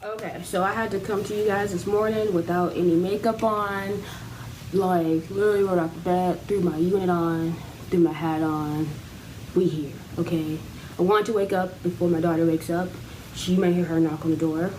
Okay, so I had to come to you guys this morning without any makeup on. Like, literally rolled out the bed, threw my unit on, threw my hat on. We here, okay? I want to wake up before my daughter wakes up. She may hear her knock on the door.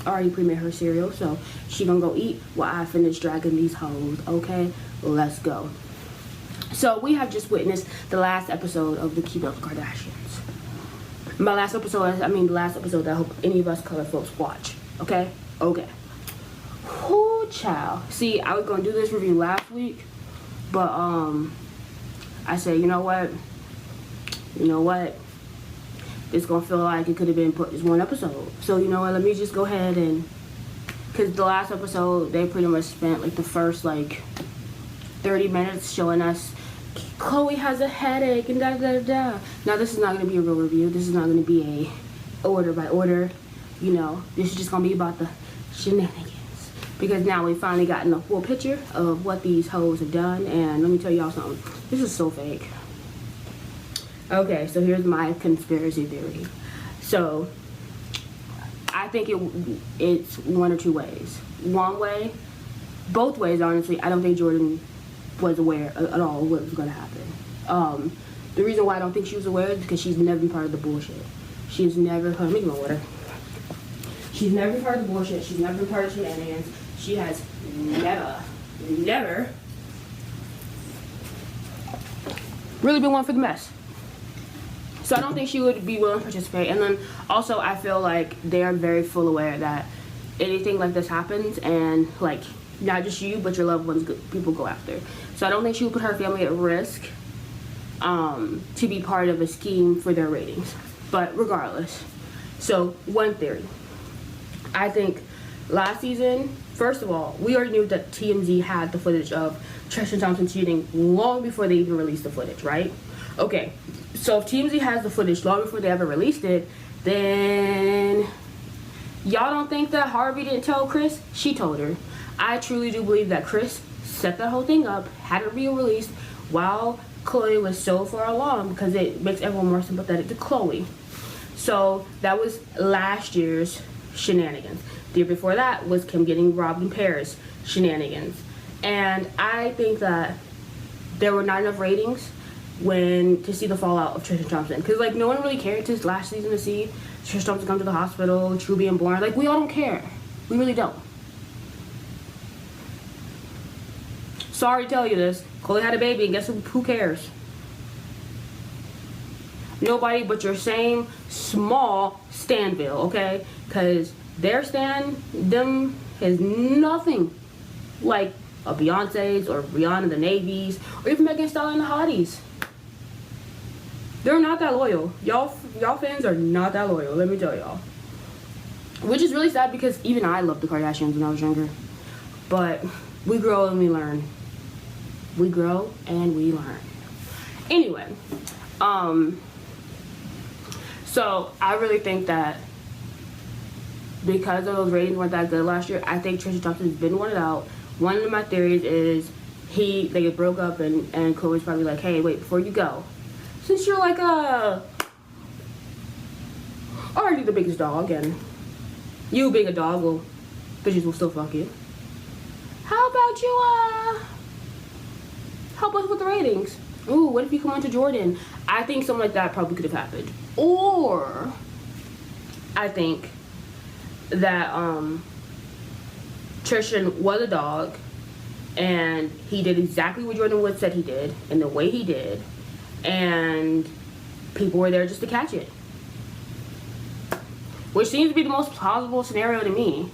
I already pre-made her cereal, so she gonna go eat while I finish dragging these hoes, okay? Let's go. So we have just witnessed the last episode of the Keeping Up with the Kardashians. My last episode, I mean the last episode that I hope any of us color folks watch, okay? Okay. Whoo, child. See, I was gonna do this review last week, but I said, you know what? It's gonna feel like it could have been put as one episode. So you know what? Let me just go ahead and, cause the last episode they pretty much spent like the first like 30 minutes showing us Khloe has a headache and da da da. Now this is not gonna be a real review. This is not gonna be a order by order. You know, this is just gonna be about the shenanigans. Because now we've finally gotten a full picture of what these hoes have done, and let me tell y'all something. This is so fake. Okay, so here's my conspiracy theory. So I think it's one or two ways. One way, both ways honestly. I don't think Jordan was aware at all what was going to happen. The reason why I don't think she was aware is because she's never been part of the bullshit. She's never, let me get my water. She's never been part of the bullshit. She's never been part of shenanigans. She has never really been one for the mess. So I don't think she would be willing to participate. And then also I feel like they are very full aware that anything like this happens, and like not just you but your loved ones, people go after. So I don't think she would put her family at risk to be part of a scheme for their ratings. But regardless, so one theory, I think last season, first of all, we already knew that TMZ had the footage of Tristan Thompson cheating long before they even released the footage, right? Okay, so if TMZ has the footage long before they ever released it, then y'all don't think that Harvey didn't tell Chris? She told her. I truly do believe that Chris set that whole thing up, had it be released while Khloe was so far along, because it makes everyone more sympathetic to Khloe. So that was last year's shenanigans. The year before that was Kim getting robbed in Paris shenanigans. And I think that there were not enough ratings to see the fallout of Tristan Thompson, because like no one really cared this last season to see Tristan Thompson come to the hospital, True being born. Like we all don't care. We really don't. Sorry to tell you this, Khloe had a baby, and guess who cares? Nobody but your same small Stanville, okay? Because their stan, them has nothing like a Beyonce's or Rihanna the Navies or even Megan Thee Stallion the Hotties. They're not that loyal. Y'all fans are not that loyal, let me tell y'all. Which is really sad, because even I loved the Kardashians when I was younger. But we grow and we learn. We grow and we learn. Anyway, so I really think that because of those ratings weren't that good last year, I think Tristan Thompson's been wanted out. One of my theories is they get broke up, and Khloe's probably like, hey, wait, before you go, since you're like already the biggest dog, and you being a dog, well, bitches will still fuck you. How about you help us with the ratings? Ooh, what if you come on to Jordan? I think something like that probably could have happened. Or I think that Tristan was a dog, and he did exactly what Jordan Wood said he did, and the way he did, and people were there just to catch it. Which seems to be the most plausible scenario to me.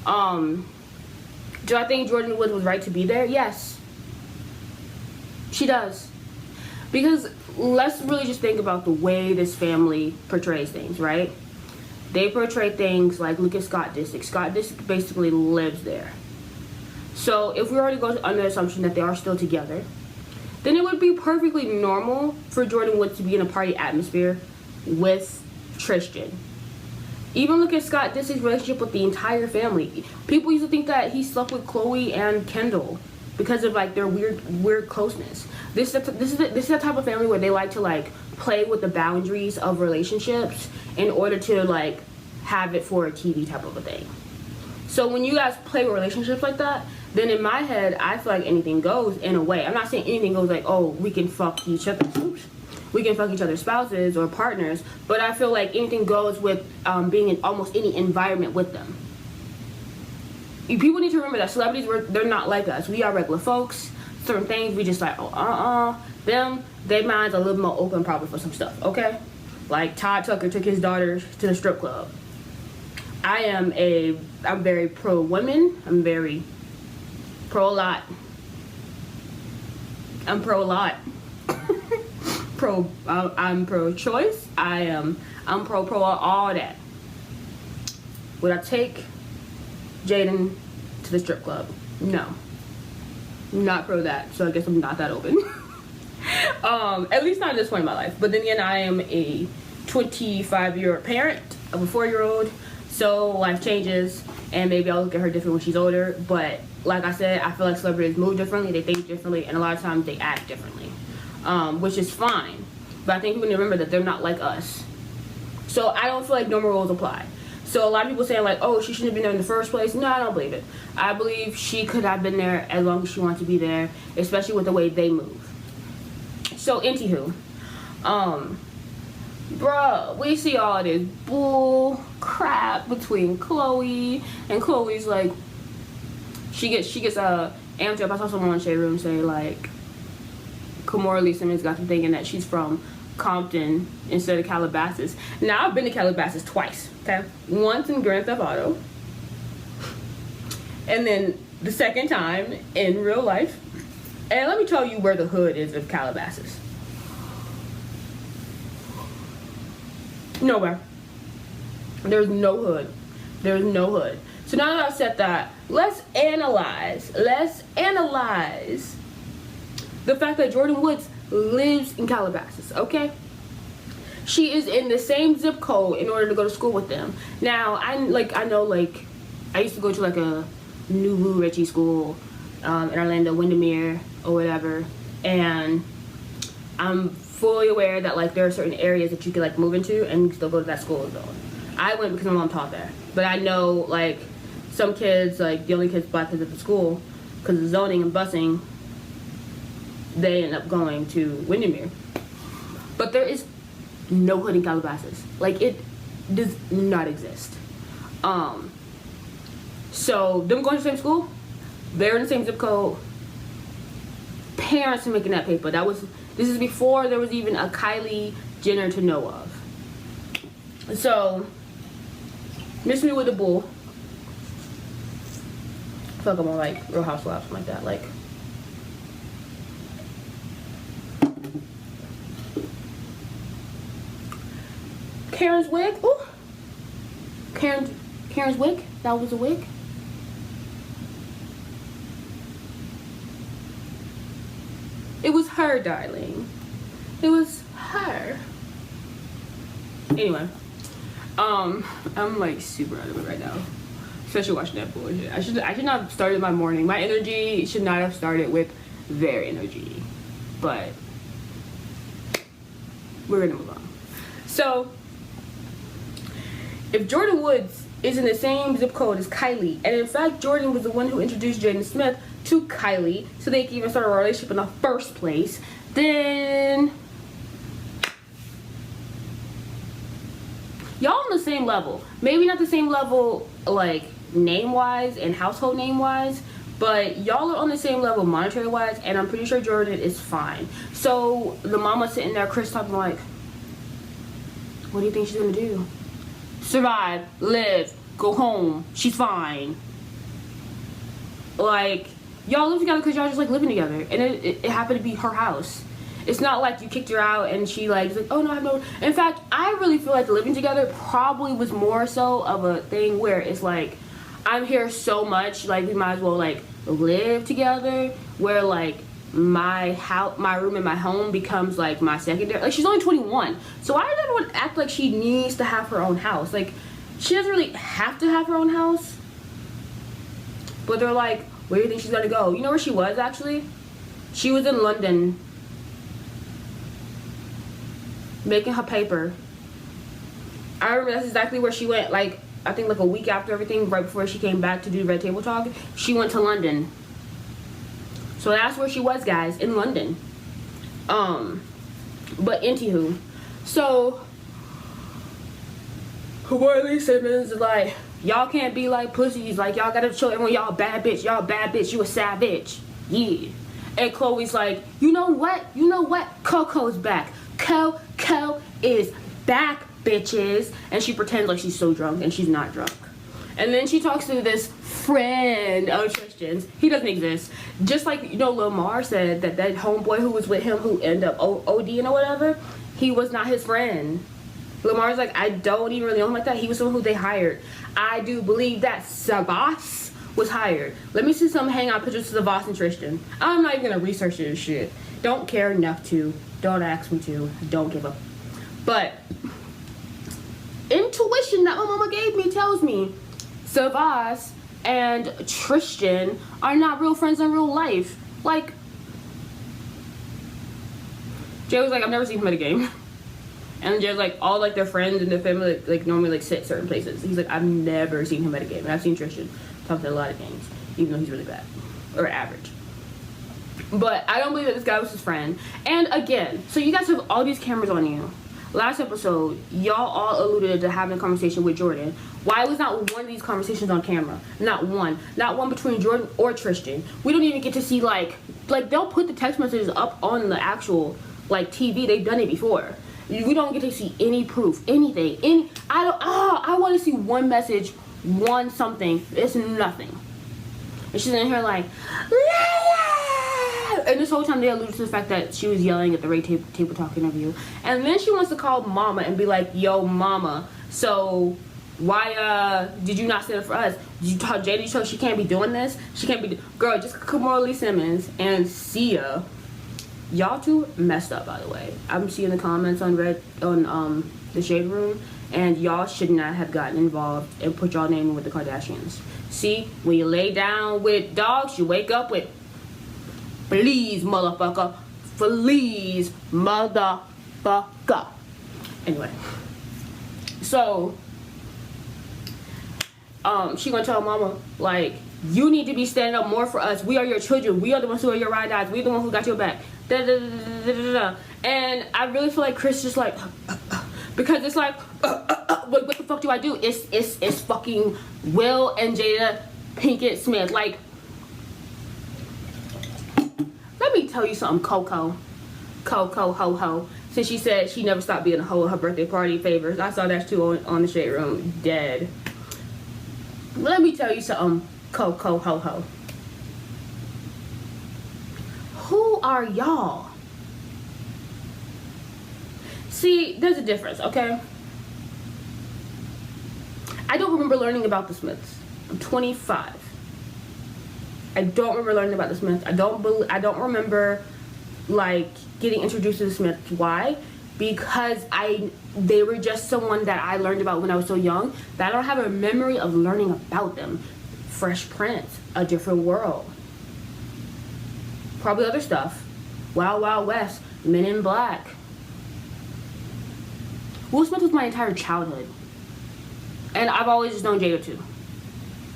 Do I think Jordan Wood was right to be there? Yes. She does. Because let's really just think about the way this family portrays things, right? They portray things like, look at Scott Disick. Scott Disick basically lives there. So if we already go under the assumption that they are still together, then it would be perfectly normal for Jordan Wood to be in a party atmosphere with Tristan. Even look at Scott Disick's relationship with the entire family. People used to think that he slept with Khloe and Kendall because of like their weird closeness. This is the type of family where they like to like play with the boundaries of relationships in order to like have it for a TV type of a thing. So when you guys play with relationships like that, then in my head, I feel like anything goes in a way. I'm not saying anything goes like, oh, we can fuck each other. Oops. We can fuck each other's spouses or partners, but I feel like anything goes with being in almost any environment with them. People need to remember that celebrities, they're not like us. We are regular folks. Certain things we just like, oh, their mind's a little more open probably for some stuff, okay? Like Todd Tucker took his daughter to the strip club. I'm very pro women. I'm very pro a lot. I'm pro a lot. I'm pro choice. I'm pro all that. Would I take Jaden to the strip club? No. Not pro that, so I guess I'm not that open. At least not at this point in my life. But then again, I am a 25-year parent of a 4-year-old, so life changes, and maybe I'll look at her different when she's older. But like I said, I feel like celebrities move differently, they think differently, and a lot of times they act differently, which is fine. But I think people need to remember that they're not like us. So I don't feel like normal rules apply. So a lot of people saying like, oh, she shouldn't have been there in the first place. No, I don't believe it. I believe she could have been there as long as she wanted to be there, especially with the way they move. So, anywho, bruh, we see all this bull crap between Chloe, and Chloe's like, she gets amped up. I saw someone on Shade Room say like, Kimora Lee Simmons got to thinking that she's from Compton instead of Calabasas. Now, I've been to Calabasas twice, okay? Once in Grand Theft Auto, and then the second time in real life. And let me tell you where the hood is of Calabasas. Nowhere. There's no hood. There's no hood. So now that I've said that, let's analyze the fact that Jordyn Woods lives in Calabasas, okay? She is in the same zip code in order to go to school with them. Now, I used to go to like a Nouveau Richie school in Orlando, Windermere or whatever, and I'm fully aware that like there are certain areas that you can like move into and still go to that school though. I went because my mom taught there, but I know like some kids, like the only black kids at the school, because of zoning and busing, they end up going to Windermere. But there is no hood in Calabasas. Like, it does not exist. So them going to the same school, they're in the same zip code. Parents are making that paper. This is before there was even a Kylie Jenner to know of. So miss me with the bull. I feel like I'm on like Real Housewives, something like that. Like, Karen's wig. Ooh. Karen's wig. That was a wig. It was her, darling. It was her. Anyway, I'm like super out of it right now, especially watching that bullshit. I should not have started my morning. My energy should not have started with their energy, but we're gonna move on. So, if Jordyn Woods is in the same zip code as Kylie, and in fact Jordyn was the one who introduced Jaden Smith to Kylie so they can even start a relationship in the first place, then y'all on the same level. Maybe not the same level like name-wise and household name-wise, but y'all are on the same level monetary-wise, and I'm pretty sure Jordyn is fine. So the mama sitting there, Chris, talking like, what do you think she's gonna do? Survive, live, go home, she's fine. Like, y'all live together because y'all just like living together, and it happened to be her house. It's not like you kicked her out and she like, oh no, I have no. In fact, I really feel like living together probably was more so of a thing where it's like, I'm here so much, like we might as well like live together, where like my house, my room in my home becomes like my secondary. Like, she's only 21, so I don't want to act like she needs to have her own house. Like, she doesn't really have to have her own house, but they're like, where do you think she's gonna go? You know where she was actually? She was in London making her paper. I remember that's exactly where she went, like, I think like a week after everything, right before she came back to do Red Table Talk, she went to London. So that's where she was, guys, in London. But anywho, so Hawaii Simmons is like, y'all can't be like pussies, like y'all gotta show everyone y'all bad bitch, you a savage, yeah. And Chloe's like, you know what, Coco's back, Coco is back, bitches. And she pretends like she's so drunk, and she's not drunk. And then she talks to this friend of Tristan's. He doesn't exist. Just like, you know, Lamar said that homeboy who was with him who ended up ODing or whatever, he was not his friend. Lamar's like, I don't even really know him like that. He was someone who they hired. I do believe that Savas was hired. Let me see some hangout pictures of Savas and Tristan. I'm not even gonna research this shit. Don't care enough to. Don't ask me to. Don't give up. But intuition that my mama gave me tells me Savas and Tristan are not real friends in real life. Like, Jay was like, I've never seen him at a game. And Jay's like, all like their friends and their family like normally like sit certain places. He's like, I've never seen him at a game. And I've seen Tristan talk at a lot of games, even though he's really bad or average. But I don't believe that this guy was his friend. And again, so you guys have all these cameras on you. Last episode, y'all all alluded to having a conversation with Jordan. Why was not one of these conversations on camera? Not one. Not one between Jordan or Tristan. We don't even get to see like they'll put the text messages up on the actual like TV. They've done it before. We don't get to see any proof, anything. I want to see one message, one something. It's nothing. And she's in here like, la! And this whole time they alluded to the fact that she was yelling at the Ray Table Talk interview. And then she wants to call Mama and be like, yo, Mama, so why did you not stand up for us? Did you tell JD show she can't be doing this? She can't be, girl, just Kamala Simmons and Sia. Y'all two messed up, by the way. I'm seeing the comments on the Shade Room, and y'all should not have gotten involved and put y'all name in with the Kardashians. See, when you lay down with dogs, you wake up with please, motherfucker. Please, motherfucker. Anyway, so she gonna tell Mama like, you need to be standing up more for us. We are your children. We are the ones who are your ride dies. We're the ones who got your back. Da, da, da, da, da, da. And I really feel like Chris just like because it's like what the fuck do I do? It's fucking Will and Jada Pinkett Smith. Like, let me tell you something, Coco ho ho. Since she said she never stopped being a hoe at her birthday party favors. I saw that too on the Shade Room. Dead. Let me tell you something, Coco ho ho. Who are y'all? See, there's a difference, okay? I don't remember learning about the Smiths. I'm 25. I don't remember learning about the Smiths. I don't remember like getting introduced to the Smiths. Why? Because they were just someone that I learned about when I was so young that I don't have a memory of learning about them. Fresh Prince, A Different World. Probably other stuff. Wild Wild West, Men in Black. Will Smith was my entire childhood. And I've always just known Jada too.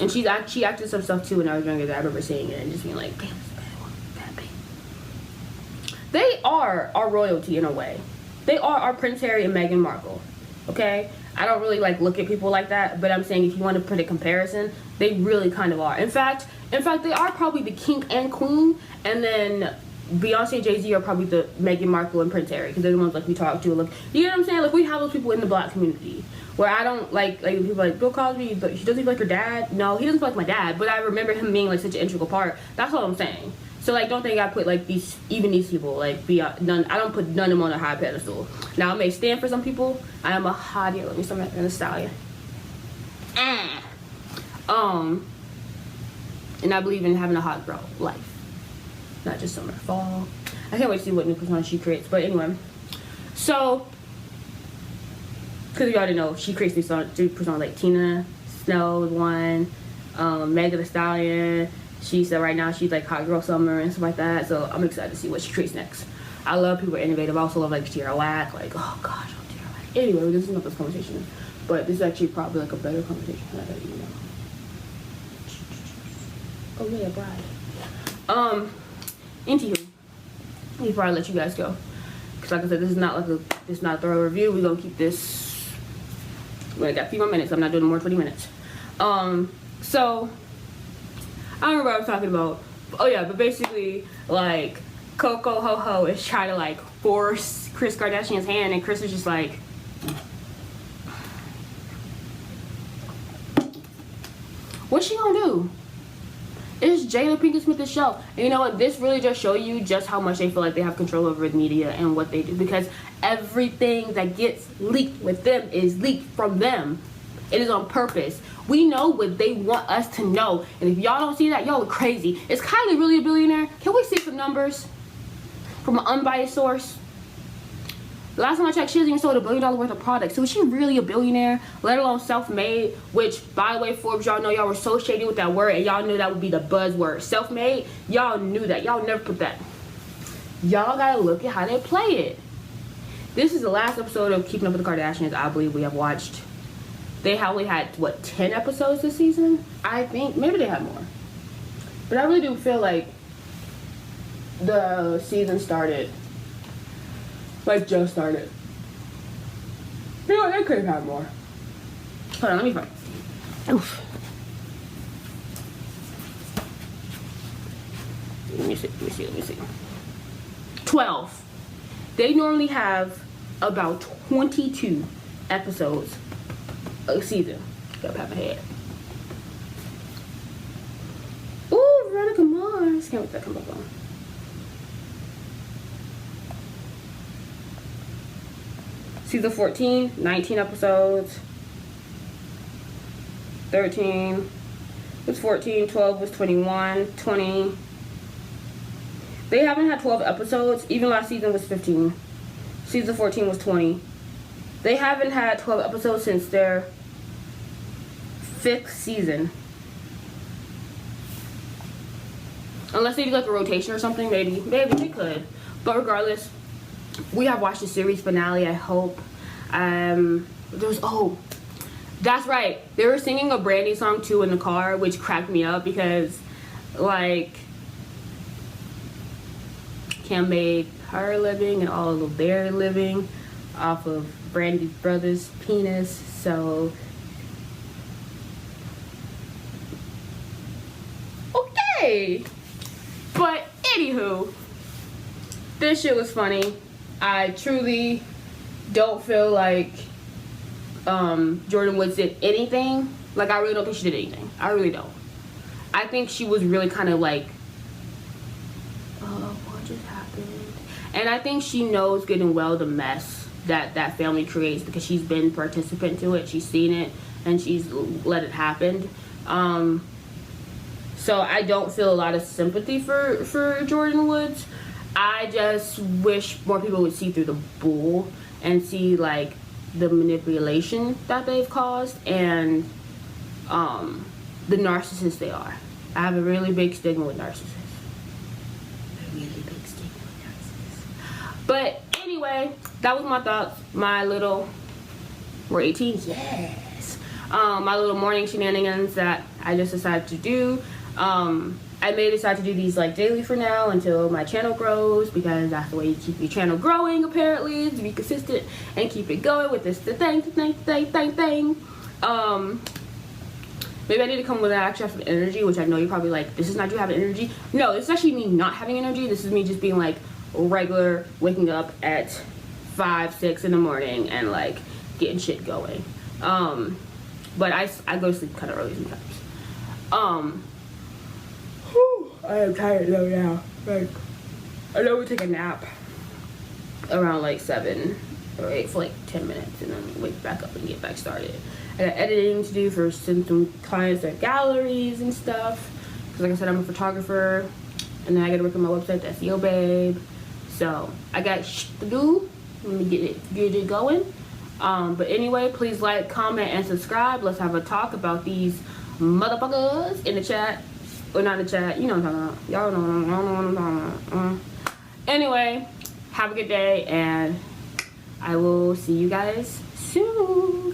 And she acted some stuff too when I was younger that I remember seeing it and just being like, damn, this bad baby. They are our royalty in a way. They are our Prince Harry and Meghan Markle. Okay? I don't really like look at people like that, but I'm saying if you want to put a comparison, they really kind of are. In fact, they are probably the king and queen, and then Beyonce and Jay-Z are probably the Meghan Markle and Prince Harry, because they're the ones like we talk to. Like, you know what I'm saying? Like, we have those people in the black community where I don't like people like Bill Cosby, but he doesn't feel like your dad. No, he doesn't feel like my dad, but I remember him being like such an integral part. That's all I'm saying. So like, don't think I put like these people like none. I don't put none of them on a high pedestal. Now I may stand for some people. I am a hottie. Let me start in the stallion. And I believe in having a hot girl life, not just summer, fall. I can't wait to see what new persona she creates. But anyway, so because you already know she creates these personas like Tina Snow is one, Megan Thee Stallion. She said right now she's like hot girl summer and stuff like that. So I'm excited to see what she creates next. I love people who are innovative. I also love like Tierra Whack. Like, oh gosh, Tierra Whack. Anyway, this is not this conversation. But this is actually probably like a better conversation than I didn't know. Oh yeah, bride. Anywho, we probably let you guys go. Cause like I said, this is not a thorough review. We're gonna keep this. We got a few more minutes. I'm not doing more than 20 minutes. So I don't remember what I was talking about. Oh yeah, but basically like Coco Ho is trying to like force Kris Kardashian's hand, and Kris is just like, what's she gonna do? It's Jada Pinkett Smith's show. And you know what? This really just show you just how much they feel like they have control over the media and what they do. Because everything that gets leaked with them is leaked from them. It is on purpose. We know what they want us to know. And if y'all don't see that, y'all are crazy. Is Kylie really a billionaire? Can we see some numbers from an unbiased source? The last time I checked, she hasn't even sold $1 billion worth of products. So is she really a billionaire, let alone self-made? Which, by the way, Forbes, y'all know y'all were so shady with that word, and y'all knew that would be the buzzword. Self-made, y'all knew that. Y'all never put that. Y'all gotta look at how they play it. This is the last episode of Keeping Up with the Kardashians I believe we have watched. They only had, what, 10 episodes this season? I think. Maybe they had more. But I really do feel like the season started, like just started. You know, they could have had more. Hold on, let me find. Oof. Let me see. 12. They normally have about 22 episodes a season. Gotta pat my head. Ooh, Veronica Mars. Can't wait till that come up on. Season 14, 19 episodes. 13 was 14, 12 was 21, 20. They haven't had 12 episodes. Even last season was 15. Season 14 was 20. They haven't had 12 episodes since their 5th season. Unless they do like a rotation or something, maybe they could. But regardless, we have watched the series finale, I hope. That's right. They were singing a Brandy song too in the car, which cracked me up because, like, Kim made her living and all of their living off of Brandy's brother's penis, so okay. But anywho, this shit was funny. I truly don't feel like Jordyn Woods did anything. Like, I really don't think she did anything. I really don't. I think she was really kind of like, oh, what just happened? And I think she knows good and well the mess that family creates because she's been participant to it. She's seen it and she's let it happen. So I don't feel a lot of sympathy for Jordyn Woods. I just wish more people would see through the bull and see like the manipulation that they've caused and the narcissists they are. I have a really big stigma with narcissists. But anyway, that was my thoughts. We're 18? Yes. My little morning shenanigans that I just decided to do. I may decide to do these like daily for now until my channel grows, because that's the way you keep your channel growing apparently, is to be consistent and keep it going with this thing. Maybe I need to come with an actual energy, which I know you're probably like, this is not you having energy. No, this is actually me not having energy. This is me just being like regular, waking up at 5, 6 in the morning and like getting shit going. But I go to sleep kind of early sometimes. I am tired though now. Like, I know we take a nap around like 7 or 8 for like 10 minutes and then wake back up and get back started. I got editing to do for some clients their galleries and stuff. Because like I said, I'm a photographer. And then I got to work on my website, the SEO babe. So I got shit to do. Let me get it going. But anyway, please like, comment, and subscribe. Let's have a talk about these motherfuckers in the chat. Or not in the chat. You know what I'm talking about. Y'all know what I'm talking about. Anyway, have a good day. And I will see you guys soon.